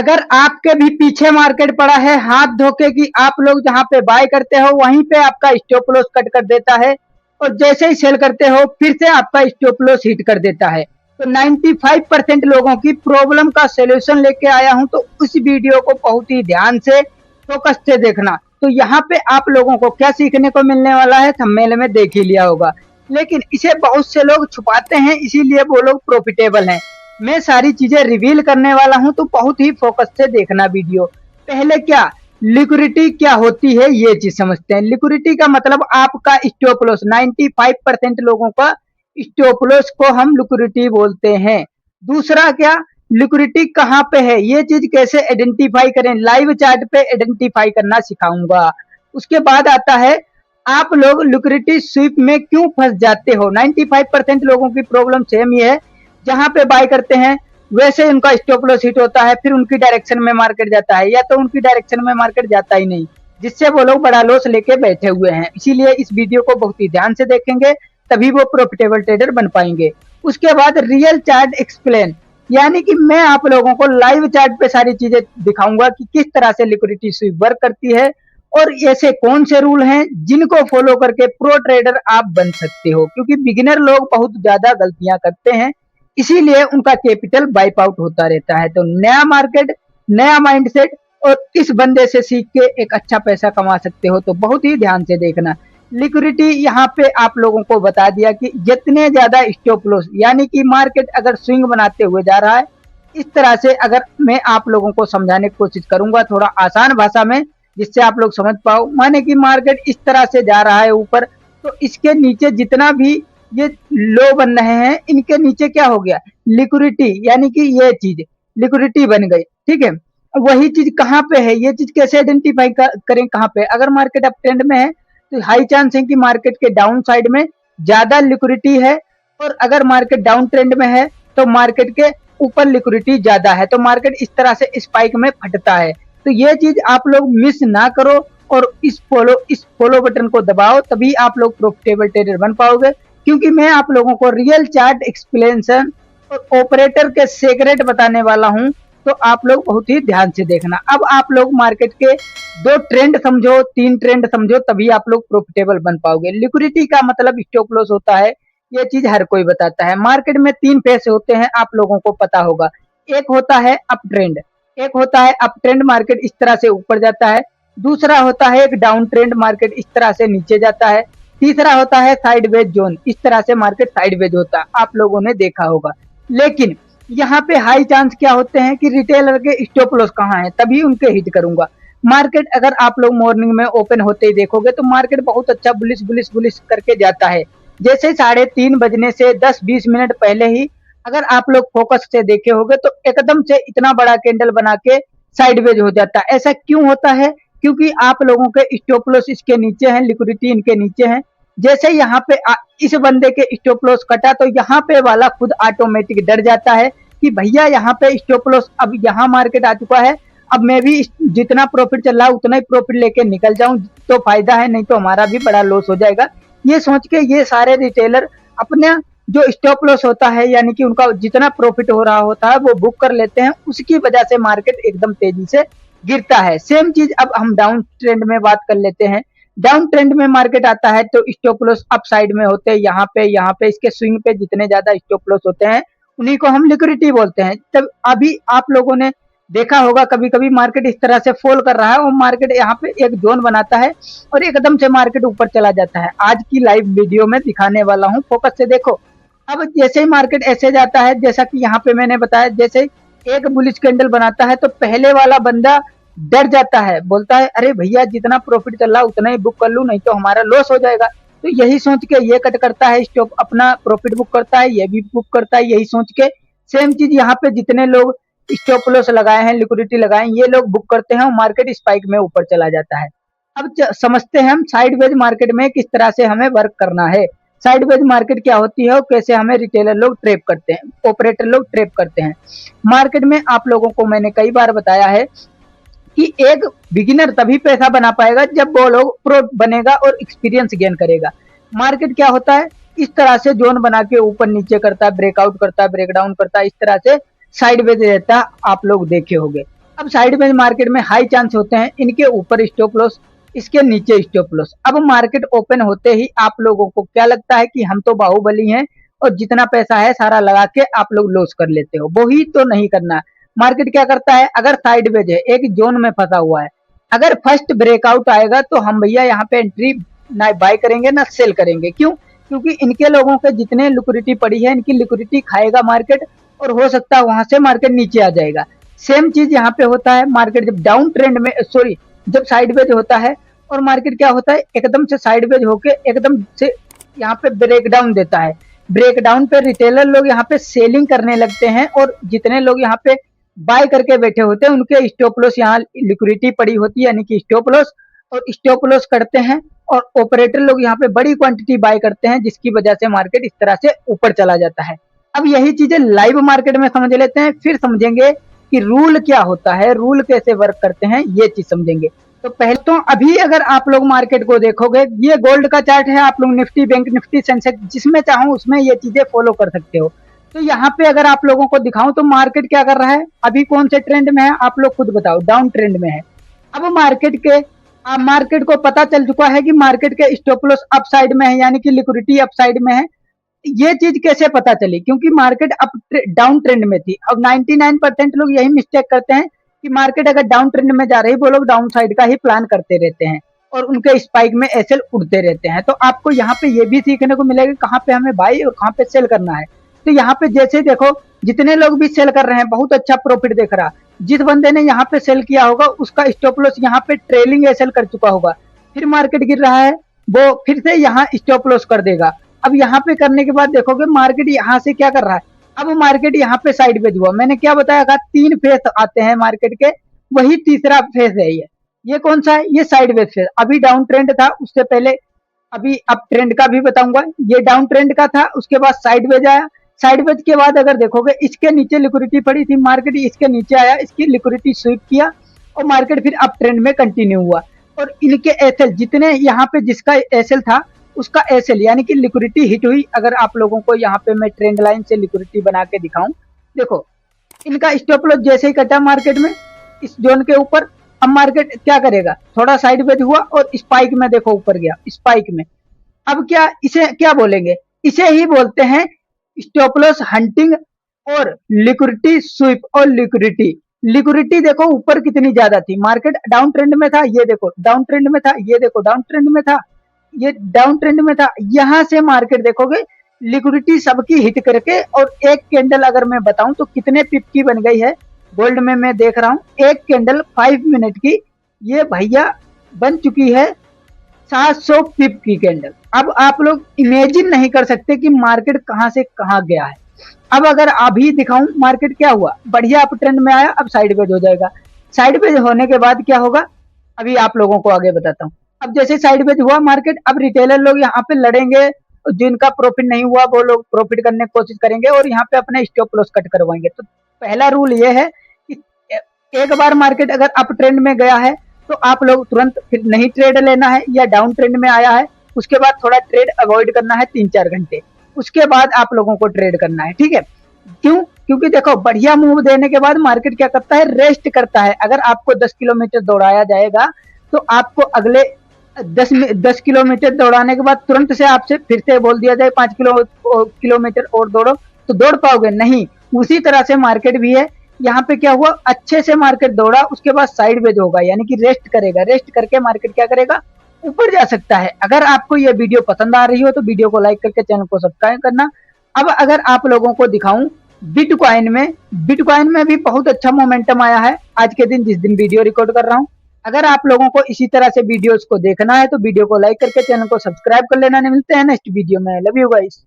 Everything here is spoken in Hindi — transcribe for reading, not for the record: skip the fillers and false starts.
अगर आपके भी पीछे मार्केट पड़ा है हाथ धोके कि आप लोग जहां पे बाय करते हो वहीं पे आपका स्टॉप लॉस कट कर देता है और जैसे ही सेल करते हो फिर से आपका स्टॉप लॉस हिट कर देता है। तो 95% लोगों की प्रॉब्लम का सॉल्यूशन लेके आया हूं, तो उस वीडियो को बहुत ही ध्यान से फोकस से देखना। तो यहाँ पे आप लोगों को क्या सीखने को मिलने वाला है थंबनेल में देख ही लिया होगा, लेकिन इसे बहुत से लोग छुपाते हैं इसीलिए वो लोग प्रॉफिटेबल हैं। मैं सारी चीजें रिवील करने वाला हूं, तो बहुत ही फोकस से देखना वीडियो। पहले क्या लिक्विडिटी क्या होती है ये चीज समझते हैं। लिक्विडिटी का मतलब आपका स्टॉप लॉस। 95% लोगों का स्टॉप लॉस को हम लिक्विडिटी बोलते हैं। दूसरा क्या, लिक्विडिटी कहाँ पे है ये चीज कैसे आइडेंटिफाई करें, लाइव चार्ट पे आइडेंटिफाई करना सिखाऊंगा। उसके बाद आता है आप लोग लिक्विडिटी स्वीप में क्यों फंस जाते हो। 95% लोगों की प्रॉब्लम सेम ही है, जहां पे बाय करते हैं वैसे उनका स्टॉप लॉस हिट होता है, फिर उनकी डायरेक्शन में मार्केट जाता है या तो उनकी डायरेक्शन में मार्केट जाता ही नहीं, जिससे वो लोग बड़ा लॉस लेके बैठे हुए हैं। इसीलिए इस वीडियो को बहुत ही ध्यान से देखेंगे तभी वो प्रॉफिटेबल ट्रेडर बन पाएंगे। उसके बाद रियल चार्ट एक्सप्लेन, यानी कि मैं आप लोगों को लाइव चार्ट पे सारी चीजें दिखाऊंगा कि किस तरह से लिक्विडिटी स्वीप वर्क करती है और ऐसे कौन से रूल हैं जिनको फॉलो करके प्रो ट्रेडर आप बन सकते हो। क्योंकि बिगिनर लोग बहुत ज्यादा गलतियां करते हैं, इसीलिए उनका कैपिटल वाइप आउट होता रहता है। तो नया मार्केट, नया माइंडसेट और इस बंदे से सीख के एक अच्छा पैसा कमा सकते हो, तो बहुत ही ध्यान से देखना। लिक्विडिटी यहाँ पे आप लोगों को बता दिया कि जितने ज्यादा स्टॉप लॉस, यानी कि मार्केट अगर स्विंग बनाते हुए जा रहा है इस तरह से, अगर मैं आप लोगों को समझाने की कोशिश करूंगा थोड़ा आसान भाषा में जिससे आप लोग समझ पाओ। माने कि मार्केट इस तरह से जा रहा है ऊपर, तो इसके नीचे जितना भी ये लो बन रहे हैं इनके नीचे क्या हो गया, लिक्विडिटी, यानी कि ये चीज लिक्विडिटी बन गई। ठीक है, वही चीज कहाँ पे है, ये चीज कैसे आइडेंटिफाई करें कहाँ पे। अगर मार्केट अप ट्रेंड में है तो हाई चांस है कि मार्केट के डाउन साइड में ज्यादा लिक्विडिटी है, और अगर मार्केट डाउन ट्रेंड में है तो मार्केट के ऊपर लिक्विडिटी ज्यादा है, तो मार्केट इस तरह से स्पाइक में फटता है। तो ये चीज आप लोग मिस ना करो और इस फॉलो बटन को दबाओ, तभी आप लोग प्रॉफिटेबल ट्रेडर बन पाओगे। क्योंकि मैं आप लोगों को रियल चार्ट एक्सप्लेनेशन और ऑपरेटर के सीक्रेट बताने वाला हूं, तो आप लोग बहुत ही ध्यान से देखना। अब आप लोग मार्केट के 2 ट्रेंड समझो, 3 ट्रेंड समझो, तभी आप लोग प्रॉफिटेबल बन पाओगे। लिक्विडिटी का मतलब स्टॉप लॉस होता है, ये चीज हर कोई बताता है। मार्केट में 3 फेस होते हैं, आप लोगों को पता होगा। एक होता है अप ट्रेंड, एक होता है अप ट्रेंड, मार्केट इस तरह से ऊपर जाता है। दूसरा होता है एक डाउन ट्रेंड, मार्केट इस तरह से नीचे जाता है। तीसरा होता है साइडवेज जोन, इस तरह से मार्केट साइडवेज होता है, आप लोगों ने देखा होगा। लेकिन यहाँ पे हाई चांस क्या होते हैं कि रिटेलर के स्टॉप लॉस कहाँ है, तभी उनके हिट करूंगा। मार्केट अगर आप लोग मॉर्निंग में ओपन होते ही देखोगे तो मार्केट बहुत अच्छा बुलिश बुलिश बुलिश करके जाता है। जैसे 3:30 बजने से 10-20 मिनट पहले ही अगर आप लोग फोकस से देखे होगे तो एकदम से इतना बड़ा कैंडल बना के साइडवेज हो जाता है। ऐसा क्यों होता है, क्योंकि आप लोगों के स्टॉप लॉस इसके नीचे है, लिक्विडिटी इनके नीचे है। जैसे यहाँ पे इस बंदे के स्टॉप लॉस कटा तो यहाँ पे वाला खुद ऑटोमेटिक डर जाता है कि भैया यहाँ पे स्टॉप लॉस, अब यहाँ मार्केट आ चुका है, अब मैं भी जितना प्रॉफिट चल रहा है उतना ही प्रॉफिट लेके निकल जाऊं तो फायदा है, नहीं तो हमारा भी बड़ा लॉस हो जाएगा। ये सोच के ये सारे रिटेलर अपने जो स्टॉप लॉस होता है, यानी कि उनका जितना प्रॉफिट हो रहा होता है वो बुक कर लेते हैं, उसकी वजह से मार्केट एकदम तेजी से गिरता है। सेम चीज अब हम डाउन ट्रेंड में बात कर लेते हैं। डाउन ट्रेंड में मार्केट आता है तो स्टॉप लॉस अप साइड में होते हैं, यहाँ पे इसके स्विंग पे जितने ज्यादा स्टॉप लॉस होते हैं उन्हीं को हम लिक्विडिटी बोलते हैं। तब अभी आप लोगों ने देखा होगा कभी कभी मार्केट इस तरह से फॉल कर रहा है और मार्केट यहाँ पे एक जोन बनाता है और एकदम से मार्केट ऊपर चला जाता है। आज की लाइव वीडियो में दिखाने वाला हूँ, फोकस से देखो। अब जैसे ही मार्केट ऐसे जाता है, जैसा कि यहाँ पे मैंने बताया, जैसे एक बुलिश कैंडल बनाता है तो पहले वाला बंदा डर जाता है, बोलता है अरे भैया जितना प्रॉफिट चल रहा उतना ही बुक कर लूं, नहीं तो हमारा लॉस हो जाएगा। तो यही सोच के ये कट करता है, स्टॉप अपना प्रॉफिट बुक करता है, ये भी बुक करता है यही सोच के। सेम चीज यहाँ पे जितने लोग स्टॉप लॉस लगाए हैं, लिक्विडिटी लगाए हैं, ये लोग बुक करते हैं और मार्केट स्पाइक में ऊपर चला जाता है। अब समझते हैं हम साइडवेज मार्केट में किस तरह से हमें वर्क करना है। साइडवेज मार्केट क्या होती है और कैसे हमें रिटेलर लोग ट्रेप करते हैं, ऑपरेटर लोग ट्रेप करते हैं। मार्केट में आप लोगों को मैंने कई बार बताया है कि एक बिगिनर तभी पैसा बना पाएगा जब वो लोग प्रो बनेगा और एक्सपीरियंस गेन करेगा। मार्केट क्या होता है, इस तरह से जोन बना के ऊपर नीचे करता है, ब्रेकआउट करता है, ब्रेकडाउन करता है, इस तरह से साइडवेज रहता है, आप लोग देखे होंगे। अब साइडवेज मार्केट में हाई चांस होते हैं इनके ऊपर स्टॉप लॉस, इसके नीचे स्टॉप लॉस। अब मार्केट ओपन होते ही आप लोगों को क्या लगता है कि हम तो बाहुबली हैं और जितना पैसा है सारा लगा के आप लोग लॉस कर लेते हो, वो ही तो नहीं करना है। मार्केट क्या करता है, अगर साइडवेज है एक जोन में फंसा हुआ है, अगर फर्स्ट ब्रेकआउट आएगा तो हम भैया यहाँ पे एंट्री ना बाय करेंगे ना सेल करेंगे। क्यों? क्योंकि इनके लोगों के जितने लिक्विडिटी पड़ी है इनकी लिक्विडिटी खाएगा मार्केट, और हो सकता है वहां से मार्केट नीचे आ जाएगा। सेम चीज यहाँ पे होता है, मार्केट जब डाउन ट्रेंड में, सॉरी, जब साइडवेज होता है और मार्केट क्या होता है एकदम से साइडवेज होके एकदम से यहाँ पे ब्रेकडाउन देता है। ब्रेकडाउन पे रिटेलर लोग यहाँ पे सेलिंग करने लगते हैं और जितने लोग यहाँ पे बाय करके बैठे होते हैं उनके स्टॉप लॉस, यहाँ लिक्विडिटी पड़ी होती है यानी कि स्टॉप लॉस, और स्टॉप लॉस करते हैं और ऑपरेटर लोग यहाँ पे बड़ी क्वांटिटी बाय करते हैं जिसकी वजह से मार्केट इस तरह से ऊपर चला जाता है। अब यही चीजें लाइव मार्केट में समझ लेते हैं, फिर समझेंगे कि रूल क्या होता है, रूल कैसे वर्क करते हैं, ये चीज समझेंगे। तो पहले तो अभी अगर आप लोग मार्केट को देखोगे, ये गोल्ड का चार्ट है, आप लोग निफ्टी, बैंक निफ्टी, सेंसेक्स जिसमें चाहो उसमें ये चीजें फॉलो कर सकते हो। तो यहाँ पे अगर आप लोगों को दिखाऊं तो मार्केट क्या कर रहा है, अभी कौन से ट्रेंड में है आप लोग खुद बताओ, डाउन ट्रेंड में है। अब मार्केट को पता चल चुका है कि मार्केट के स्टॉप लॉस अपसाइड में है यानी कि लिक्विडिटी अपसाइड में है। ये चीज कैसे पता चली, क्योंकि मार्केट अप डाउन ट्रेंड में थी। अब 99% लोग यही मिस्टेक करते हैं कि मार्केट अगर डाउन ट्रेंड में जा रही वो लोग डाउन साइड का ही प्लान करते रहते हैं और उनके स्पाइक में एसएल उड़ते रहते हैं। तो आपको यहाँ पे ये भी सीखने को मिलेगा कहाँ पे हमें बाई और कहाँ पे सेल करना है। तो यहाँ पे जैसे देखो जितने लोग भी सेल कर रहे हैं बहुत अच्छा प्रॉफिट देख रहा, जिस बंदे ने यहाँ पे सेल किया होगा उसका स्टॉप लॉस यहाँ पे ट्रेलिंग एसएल कर चुका होगा, फिर मार्केट गिर रहा है वो फिर से यहाँ स्टॉप लॉस कर देगा। अब यहाँ पे करने के बाद देखोगे मार्केट यहाँ से क्या कर रहा है, अब मार्केट यहाँ पे साइडवेज हुआ। मैंने क्या बताया था, 3 फेस आते हैं मार्केट के, वही तीसरा फेस है ये कौन सा है, ये साइडवेज फेस। अभी डाउन ट्रेंड था उससे पहले, अभी अप ट्रेंड का भी बताऊंगा, ये डाउन ट्रेंड का था उसके बाद साइडवेज आया। साइडवेज के बाद अगर देखोगे इसके नीचे लिक्विडिटी पड़ी थी, मार्केट इसके नीचे आया, इसकी लिक्विडिटी स्वीप किया और मार्केट फिर अप ट्रेंड में कंटिन्यू हुआ। और इनके एसएल जितने यहाँ पे जिसका एसएल था उसका एसएल यानी कि लिक्विडिटी हिट हुई। अगर आप लोगों को यहाँ पे मैं ट्रेंड लाइन से लिक्विडिटी बना के दिखाऊं, देखो इनका स्टॉप लॉस जैसे ही कटा मार्केट में इस जोन के ऊपर, अब मार्केट क्या करेगा, थोड़ा साइडवेज हुआ और स्पाइक में देखो ऊपर गया, स्पाइक में। अब क्या इसे क्या बोलेंगे, इसे ही बोलते हैं स्टॉप लॉस हंटिंग और लिक्विडिटी स्वीप। और लिक्विडिटी देखो ऊपर कितनी ज्यादा थी, मार्केट डाउन ट्रेंड में था, ये देखो डाउन ट्रेंड में था, ये देखो डाउन ट्रेंड में था, ये डाउन ट्रेंड में था। यहां से मार्केट देखोगे लिक्विडिटी सबकी हिट करके, और एक कैंडल अगर मैं बताऊं तो कितने पिप की बन गई है, गोल्ड में मैं देख रहा हूं एक कैंडल 5 मिनट की, ये भैया बन चुकी है 700 पिप की कैंडल। अब आप लोग इमेजिन नहीं कर सकते कि मार्केट कहां से कहां गया है। अब अगर अभी दिखाऊं मार्केट क्या हुआ, बढ़िया अप ट्रेंड में आया, अब साइडवेज हो जाएगा। साइडवेज होने के बाद क्या होगा अभी आप लोगों को आगे बताता हूं। अब जैसे साइडवेज हुआ मार्केट, अब रिटेलर लोग यहाँ पे लड़ेंगे, जिनका प्रॉफिट नहीं हुआ वो लोग प्रॉफिट करने की कोशिश करेंगे और यहाँ पे अपना स्टॉप लॉस कट करवाएंगे। तो पहला रूल ये है कि एक बार मार्केट अगर अप ट्रेंड में गया है तो आप लोग तुरंत फिर नहीं ट्रेड लेना है, या डाउन ट्रेंड में आया है उसके बाद थोड़ा ट्रेड अवॉइड करना है 3-4 घंटे, उसके बाद आप लोगों को ट्रेड करना है, ठीक है। क्यों? क्योंकि देखो बढ़िया मूव देने के बाद मार्केट क्या करता है, रेस्ट करता है। अगर आपको 10 किलोमीटर दौड़ाया जाएगा तो आपको अगले 10 किलोमीटर दौड़ाने के बाद तुरंत से आपसे फिर से बोल दिया जाए 5 किलोमीटर और दौड़ो, तो दौड़ पाओगे नहीं। उसी तरह से मार्केट भी है, यहाँ पे क्या हुआ, अच्छे से मार्केट दौड़ा उसके बाद साइडवेज होगा यानी कि रेस्ट करेगा, रेस्ट करके मार्केट क्या करेगा, ऊपर जा सकता है। अगर आपको ये वीडियो पसंद आ रही हो तो वीडियो को लाइक करके चैनल को सब्सक्राइब करना। अब अगर आप लोगों को दिखाऊं बिटकॉइन में भी बहुत अच्छा मोमेंटम आया है आज के दिन, जिस दिन वीडियो रिकॉर्ड कर रहा हूं। अगर आप लोगों को इसी तरह से वीडियोस को देखना है तो वीडियो को लाइक करके चैनल को सब्सक्राइब कर लेना। मिलते हैं नेक्स्ट वीडियो में, लव यू गाइस।